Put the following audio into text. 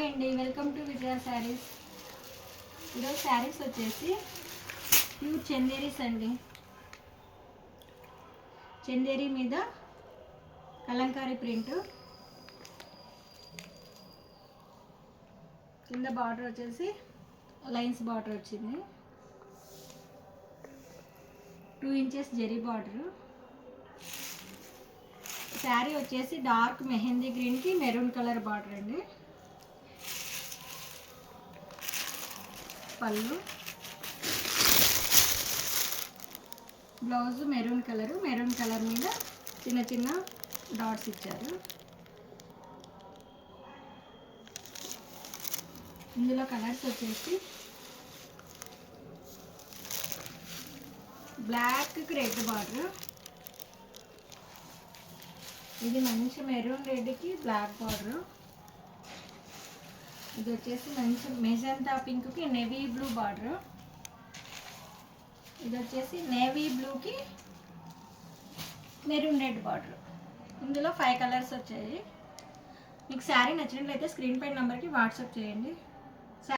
అండి, welcome to విజయ శారీస్. ఈరోజు శారీస్ వచ్చేసి ప్యూర్ చందేరీస్ అండి. చందేరీ మీద కలంకారీ ప్రింట్, కింద బార్డర్ వచ్చేసి లైన్స్ బార్డర్ వచ్చింది. 2 ఇంచెస్ జరీ బార్డర్. శారీ వచ్చేసి డార్క్ మెహందీ గ్రీన్కి మెరూన్ కలర్ బార్డర్ అండి. పళ్ళు, బ్లౌజ్ మెరూన్ కలర్ మీద చిన్న చిన్న డాట్స్ ఇచ్చారు. ఇందులో కలర్స్ వచ్చేసి బ్లాక్ రెడ్ బార్డర్, ఇది మంచి మెరూన్ రెడ్కి బ్లాక్ బార్డర్. ఇది వచ్చేసి మంచి మెజంతా పింక్కి నేవీ బ్లూ బార్డర్. ఇది వచ్చేసి నేవీ బ్లూకి మెరూన్ రెడ్ బార్డర్. ఇందులో 5 కలర్స్ వచ్చాయి. మీకు శారీ నచ్చినట్లయితే స్క్రీన్ పై నెంబర్కి వాట్సాప్ చేయండి.